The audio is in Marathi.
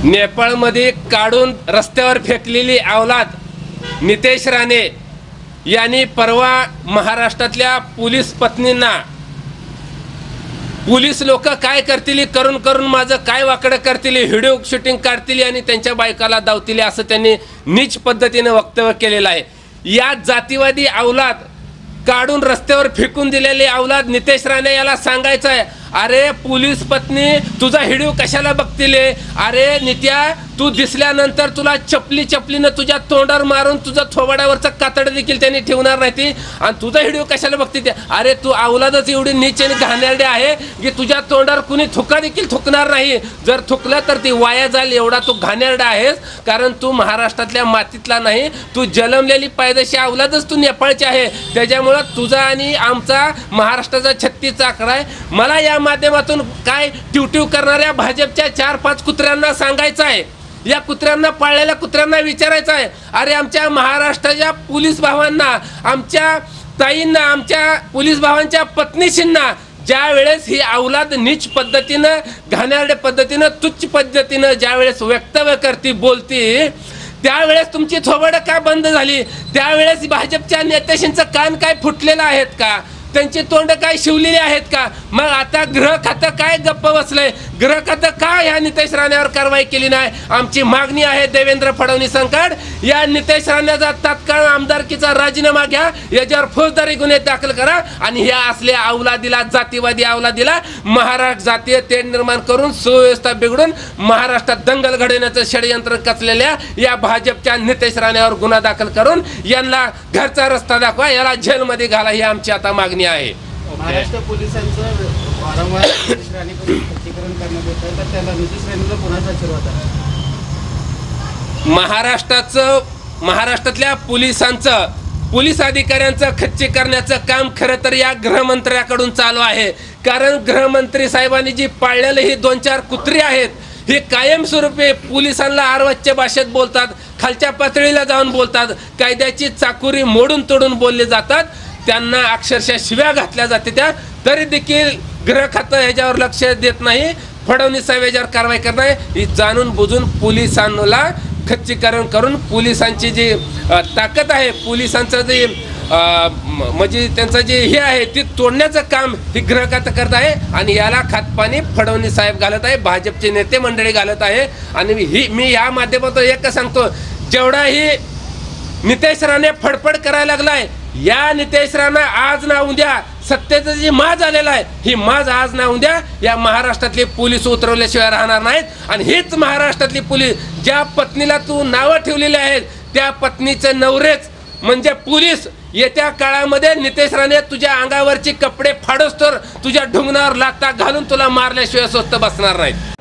नेपाळमध्ये काढून रस्त्यावर फेकलेली अवलाद नितेश राणे यांनी परवा महाराष्ट्रातल्या पोलीस पत्नींना पोलीस लोक काय करतील करून करून माझं काय वाकडं करतील व्हिडिओ शूटिंग काढतील आणि त्यांच्या बायकाला दावतील असं त्यांनी नीच पद्धतीने वक्तव्य केलेलं आहे। या जातीवादी अवलाद काढून रस्त्यावर फेकून दिलेली अवलाद नितेश राणे याला सांगायचं आहे, अरे पोलीस पत्नी तुझा व्हिडिओ कशाला बघतील? अरे नित्या तू दिसल्यानंतर तुला चपलीनं तुझ्या तोंडावर मारून तुझा थोबाडावरचं कातड देखील त्यांनी ठेवणार नाही ती, आणि तुझा व्हिडिओ कशाला बघतील? अरे तू अवलादच एवढी नीच आणि घाणेरडी आहे की तुझ्या तोंडावर कुणी थुका देखील थुकणार नाही। जर थुकलं तर ती वाया जाईल एवढा तू घाणेरडा आहेस, कारण तू महाराष्ट्रातल्या मातीतला नाही, तू जन्मलेली पायदेशी अवलादच तू नेपाळची आहे। त्याच्यामुळं तुझा आणि आमचा महाराष्ट्राचा 36 आकडा आहे। मला या माध्यमातून काय ट्यूट्यू करणाऱ्या भाजपच्या 4-5 कुत्र्यांना सांगायचं आहे, या कुत्र्यांना पाळलेल्या कुत्र्यांना विचारायचं आहे, अरे आमच्या महाराष्ट्राच्या पोलीस भावांना, आमच्या ताईंना, आमच्या पोलीस भावांच्या पत्नीशींना ज्या वेळेस ही अवलाद नीच पद्धतीनं घाणेरड्या पद्धतीनं तुच्छ पद्धतीनं ज्या वेळेस वक्तव्य करते बोलते त्यावेळेस तुमची थोबड का बंद झाली? त्यावेळेस भाजपच्या नेत्याशींचं कान काय फुटलेलं आहेत का? त्यांची तोंड काय शिवलेली आहेत का? मग आता गृह खातं काय गप्प बसलंय? गृह खातं का ह्या नितेश राणेवर कारवाई केली नाही? आमची मागणी आहे देवेंद्र फडणवीसांकडे, या नितेश राणेचा तात्काळ आमदारकीचा राजीनामा घ्या, याच्यावर फौजदारी गुन्हे दाखल करा आणि ह्या असल्या अवलादीला, जातीवादी अवलादीला महाराष्ट्र जातीय तेढ निर्माण करून सुव्यवस्था बिघडून महाराष्ट्रात दंगल घडवण्याचं षडयंत्र कचलेल्या या भाजपच्या नितेश राणेवर गुन्हा दाखल करून यांना घरचा रस्ता दाखवा, याला जेलमध्ये घाला, ही आमची आता मागणी आहे। महाराष्ट्र पोलिसांचं वारंवार नितेश राणेकडून खच्चीकरण करण्यात येतं, तर त्याला नितेश राणेचा कोणाचा आशीर्वाद आहे? महाराष्ट्रातल्या पोलिसांचं, पोलीस अधिकाऱ्यांचं खच्ची करण्याचं काम खरं तर या गृहमंत्र्याकडून चालू आहे। कारण गृहमंत्री साहेबांनी जी पाळलेली ही 2-4 कुत्री आहेत, हे कायमस्वरूपी पोलिसांना आरवच्च्या भाषेत बोलतात, खालच्या पातळीला जाऊन बोलतात, कायद्याची चाकुरी मोडून तोडून बोलले जातात, त्यांना अक्षरशः शिव्या घातल्या जाते त्या, तरी देखील गृह खातं ह्याच्यावर लक्ष देत नाही। फडणवीस साहेब याच्यावर कारवाई करणार ही जाणून बुजून पोलिसांना खच्चीकरण करून पोलिसांची जी ताकद आहे, पोलिसांचं जे म्हणजे त्यांचं जे हे आहे ते तोडण्याचं काम ही गृह खातं करत आहे आणि याला खातपाणी फडणवीस साहेब घालत आहे, भाजपचे नेते मंडळी घालत आहे। आणि मी या माध्यमातून एक सांगतो, जेवढा ही नितेश राणे फडफड करायला लागलाय, या नितेश राणे आज ना उद्या सत्तेचं जी माज आलेला आहे, ही माज आज ना उद्या या महाराष्ट्रातले पोलीस उतरवल्याशिवाय राहणार नाहीत। आणि हीच महाराष्ट्रातली पोलीस, ज्या पत्नीला तू नावं ठेवलेली आहेत त्या पत्नीचे नवरेच म्हणजे पोलीस येत्या काळामध्ये नितेश राणे तुझ्या अंगावरची कपडे फाडोस तर तुझ्या ढुंगणावर लाथा घालून तुला मारल्याशिवाय स्वस्त बसणार नाहीत।